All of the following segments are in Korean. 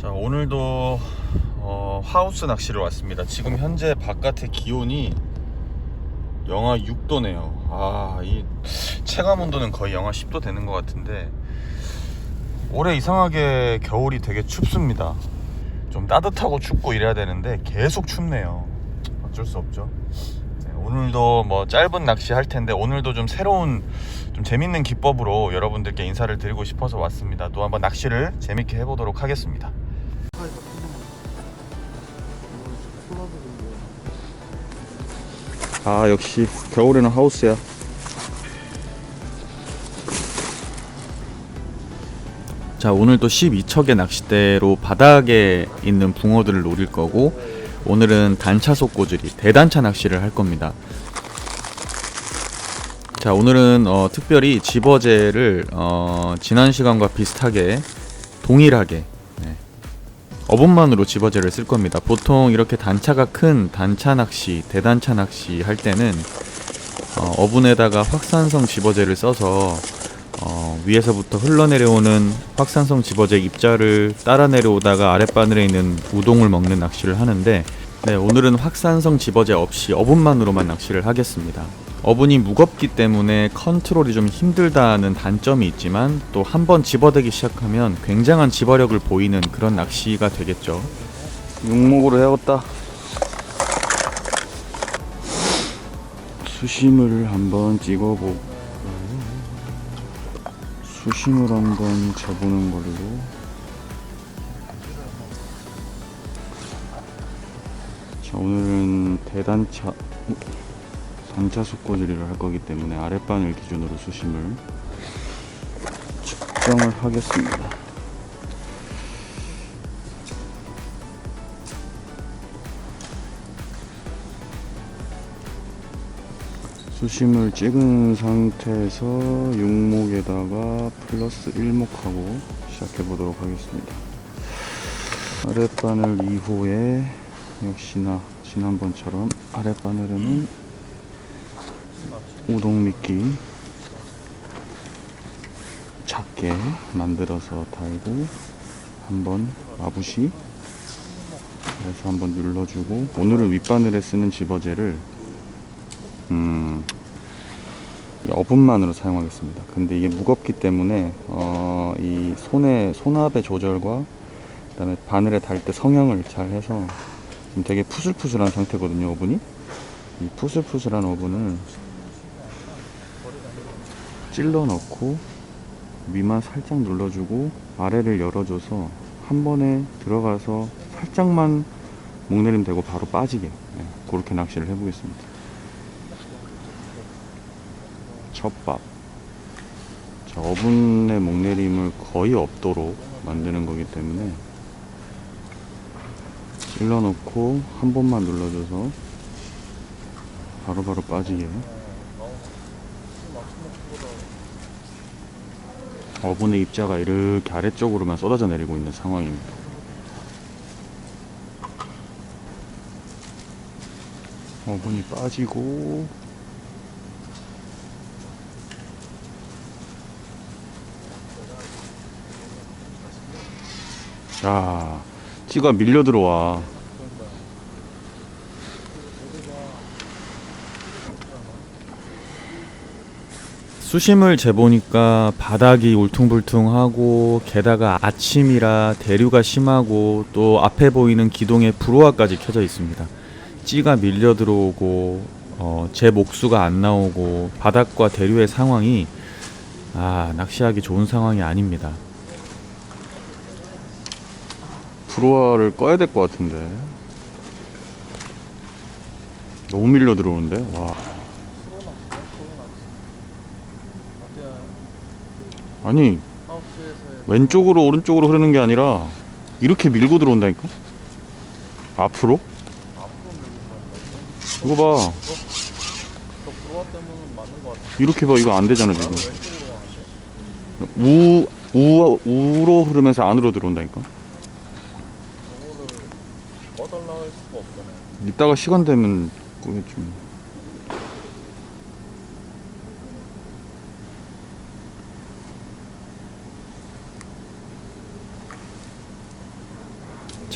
자, 오늘도 하우스 낚시를 왔습니다. 지금 현재 바깥의 기온이 영하 6도네요. 이 체감 온도는 거의 영하 10도 되는 것 같은데 올해 이상하게 겨울이 되게 춥습니다. 좀 따뜻하고 춥고 이래야 되는데 계속 춥네요. 어쩔 수 없죠. 네, 오늘도 뭐 짧은 낚시 할 텐데 오늘도 좀 새로운 좀 재밌는 기법으로 여러분들께 인사를 드리고 싶어서 왔습니다. 또 한번 낚시를 재밌게 해보도록 하겠습니다. 역시 겨울에는 하우스야. 자, 오늘 또 12척의 낚싯대로 바닥에 있는 붕어들을 노릴 거고, 오늘은 단차 속꼬줄이 대단차 낚시를 할 겁니다. 자, 오늘은 특별히 집어제를 지난 시간과 비슷하게 동일하게 어분만으로 집어제를 쓸 겁니다. 보통 이렇게 단차가 큰 단차 낚시, 대단차 낚시 할 때는 어분에다가 확산성 집어제를 써서 위에서부터 흘러내려오는 확산성 집어제 입자를 따라 내려오다가 아랫바늘에 있는 우동을 먹는 낚시를 하는데, 네, 오늘은 확산성 집어제 없이 어분만으로만 낚시를 하겠습니다. 어분이 무겁기 때문에 컨트롤이 좀 힘들다는 단점이 있지만 또 한번 집어대기 시작하면 굉장한 집어력을 보이는 그런 낚시가 되겠죠. 육목으로 해야겠다. 수심을 한번 찍어보고 수심을 한번 재보는 걸로. 자, 오늘은 대단차 단차 속꼬줄이를 할 거기 때문에 아랫바늘 기준으로 수심을 측정을 하겠습니다. 수심을 찍은 상태에서 육목에다가 플러스 1목하고 시작해 보도록 하겠습니다. 아랫바늘 2호에 역시나 지난번처럼 아랫바늘에는 우동미끼 작게 만들어서 달고 한번 마부시 그래서 한번 눌러주고, 오늘은 윗바늘에 쓰는 집어제를 어분만으로 사용하겠습니다. 근데 이게 무겁기 때문에 이 손압의 조절과 그다음에 바늘에 달 때 성형을 잘 해서 지금 되게 푸슬푸슬한 상태거든요. 어분이 이 푸슬푸슬한 어분을 찔러 넣고 위만 살짝 눌러주고 아래를 열어줘서 한 번에 들어가서 살짝만 목내림 되고 바로 빠지게, 그렇게 낚시를 해보겠습니다. 첫밥. 자, 어분의 목내림을 거의 없도록 만드는 거기 때문에 찔러 넣고 한 번만 눌러줘서 바로바로 빠지게. 어분의 입자가 이렇게 아래쪽으로만 쏟아져 내리고 있는 상황입니다. 어분이 빠지고 자, 찌가 밀려 들어와. 수심을 재보니까 바닥이 울퉁불퉁하고 게다가 아침이라 대류가 심하고 또 앞에 보이는 기동에 불호화까지 켜져 있습니다. 찌가 밀려 들어오고 제 목수가 안 나오고 바닥과 대류의 상황이 낚시하기 좋은 상황이 아닙니다. 불호화를 꺼야 될 것 같은데 너무 밀려 들어오는데. 와. 아니, 왼쪽으로 오른쪽으로 흐르는 게 아니라 이렇게 밀고 들어온다니까. 앞으로? 이거 봐. 이렇게 봐. 이거 안 되잖아 지금. 우로 흐르면서 안으로 들어온다니까. 이따가 시간 되면 꺼겠지.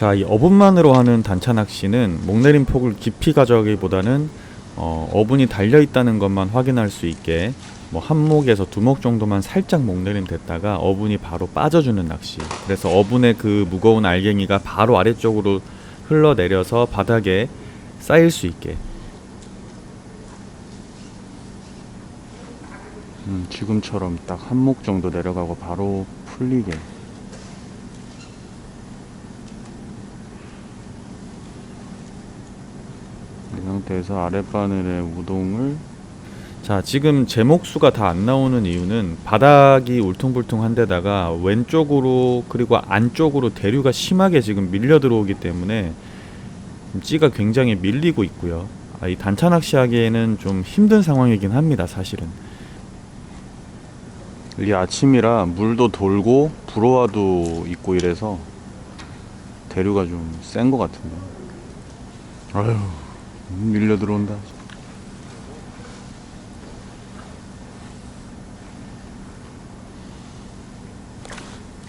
자, 이 어분만으로 하는 단차 낚시는 목내림 폭을 깊이 가져가기보다는 어분이 달려있다는 것만 확인할 수 있게 뭐 한 목에서 두 목 정도만 살짝 목내림 됐다가 어분이 바로 빠져주는 낚시. 그래서 어분의 그 무거운 알갱이가 바로 아래쪽으로 흘러내려서 바닥에 쌓일 수 있게. 지금처럼 딱 한 목 정도 내려가고 바로 풀리게. 이 상태에서 아랫바늘에 우동을, 자, 지금 제 목수가 다 안 나오는 이유는 바닥이 울퉁불퉁한 데다가 왼쪽으로 그리고 안쪽으로 대류가 심하게 지금 밀려 들어오기 때문에 찌가 굉장히 밀리고 있고요. 이 단차 낚시하기에는 좀 힘든 상황이긴 합니다, 사실은. 이 아침이라 물도 돌고 불어와도 있고 이래서 대류가 좀 센 것 같은데. 아휴, 밀려 들어온다.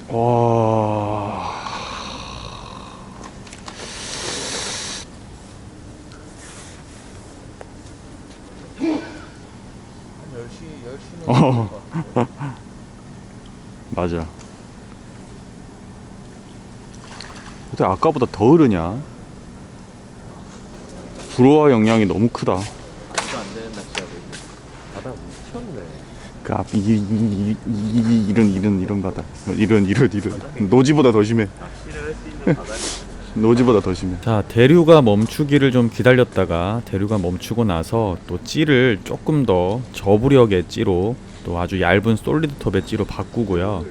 와. 맞아. 근데 아까보다 더 흐르냐? 불어와 영향이 너무 크다. 안 되는 낚시하고 바다 미쳤네. 그 앞, 이런 바다. 이런. 노지보다 더 심해. 낚시를 할 수 있는 바다니. 노지보다 더 심해. 자, 대류가 멈추기를 좀 기다렸다가 대류가 멈추고 나서 또 찌를 조금 더 저부력의 찌로 또 아주 얇은 솔리드 톱의 찌로 바꾸고요.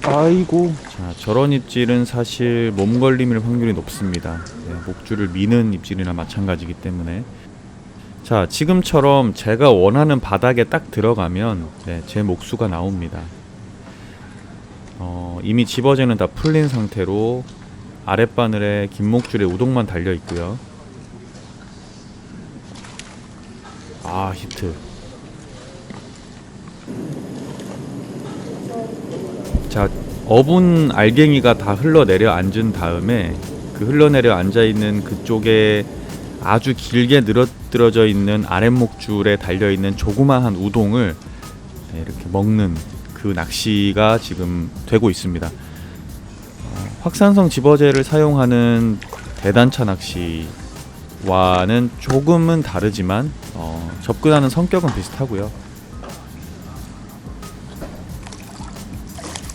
아이고. 자, 저런 입질은 사실 몸 걸림일 확률이 높습니다. 네, 목줄을 미는 입질이나 마찬가지이기 때문에. 자, 지금처럼 제가 원하는 바닥에 딱 들어가면 제 목수가 나옵니다. 이미 집어제는 다 풀린 상태로 아랫바늘에 긴 목줄에 우동만 달려 있고요. 아, 히트. 자, 어분 알갱이가 다 흘러내려 앉은 다음에 그 흘러내려 앉아있는 그쪽에 아주 길게 늘어뜨려져 있는 아랫목줄에 달려있는 조그마한 우동을 이렇게 먹는 그 낚시가 지금 되고 있습니다. 확산성 집어제를 사용하는 대단차 낚시와는 조금은 다르지만 접근하는 성격은 비슷하고요.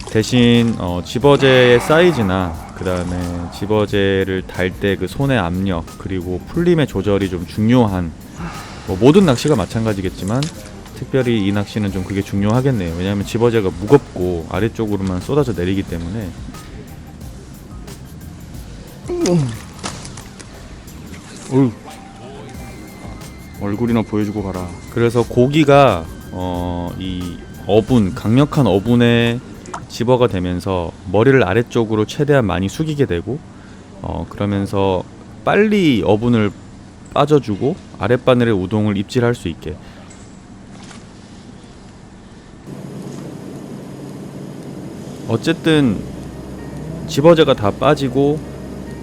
대신 집어제의 사이즈나 그 다음에 집어제를 달 때 그 손의 압력 그리고 풀림의 조절이 좀 중요한, 뭐 모든 낚시가 마찬가지겠지만 특별히 이 낚시는 좀 그게 중요하겠네요. 왜냐하면 집어제가 무겁고 아래쪽으로만 쏟아져 내리기 때문에. 얼굴이나 보여주고 가라. 그래서 고기가 이 어분, 강력한 어분에 집어가 되면서 머리를 아래쪽으로 최대한 많이 숙이게 되고 그러면서 빨리 어분을 빠져주고 아랫바늘의 우동을 입질할 수 있게. 어쨌든 집어제가 다 빠지고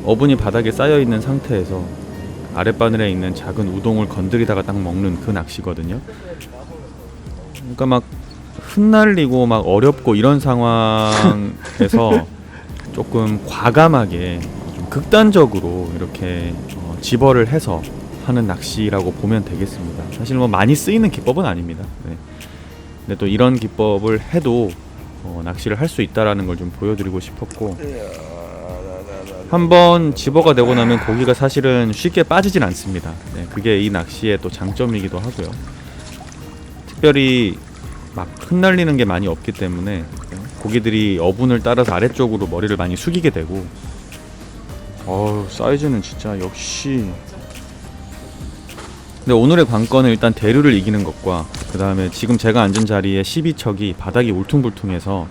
어분이 바닥에 쌓여있는 상태에서 아랫바늘에 있는 작은 우동을 건드리다가 딱 먹는 그 낚시거든요. 그러니까 막 흩날리고 막 어렵고 이런 상황에서 조금 과감하게 좀 극단적으로 이렇게 집어를 해서 하는 낚시라고 보면 되겠습니다. 사실 뭐 많이 쓰이는 기법은 아닙니다. 네. 근데 또 이런 기법을 해도 낚시를 할 수 있다라는 걸 좀 보여드리고 싶었고, 한번 집어가 되고 나면 고기가 사실은 쉽게 빠지진 않습니다. 네, 그게 이 낚시의 또 장점이기도 하고요. 특별히 막 흩날리는 게 많이 없기 때문에 고기들이 어분을 따라서 아래쪽으로 머리를 많이 숙이게 되고. 사이즈는 진짜 역시. 근데 오늘의 관건은 일단 대류를 이기는 것과 그 다음에 지금 제가 앉은 자리에 12척이 바닥이 울퉁불퉁해서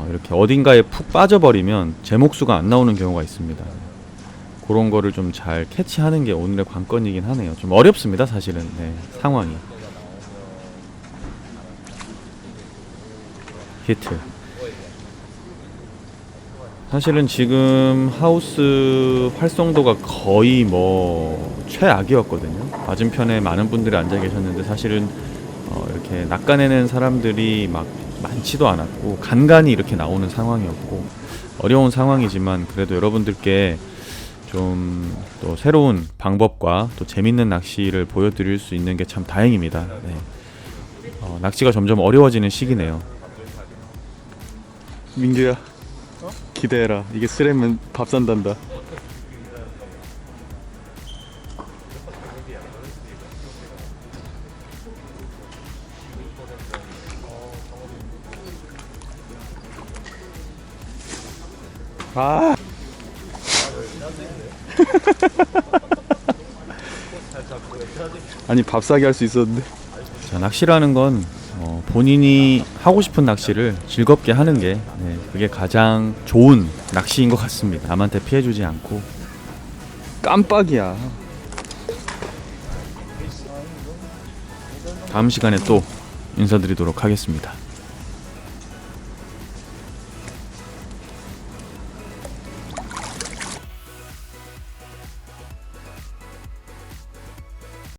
이렇게 어딘가에 푹 빠져버리면 제 목수가 안 나오는 경우가 있습니다. 그런 거를 좀 잘 캐치하는 게 오늘의 관건이긴 하네요. 좀 어렵습니다, 사실은. 네, 상황이. 히트. 사실은 지금 하우스 활성도가 거의 뭐 최악이었거든요. 맞은편에 많은 분들이 앉아 계셨는데 사실은 이렇게 낚아내는 사람들이 막 많지도 않았고 간간히 이렇게 나오는 상황이었고 어려운 상황이지만 그래도 여러분들께 좀 또 새로운 방법과 또 재밌는 낚시를 보여드릴 수 있는 게 참 다행입니다. 네. 낚시가 점점 어려워지는 시기네요. 민규야, 기대해라. 이게 쓰레면 밥 산단다. 아. 아니 밥 사게 할 수 있었는데. 자, 낚시라는 건 본인이 하고 싶은 낚시를 즐겁게 하는 게 그게 가장 좋은 낚시인 것 같습니다. 남한테 피해주지 않고. 깜빡이야. 다음 시간에 또 인사드리도록 하겠습니다.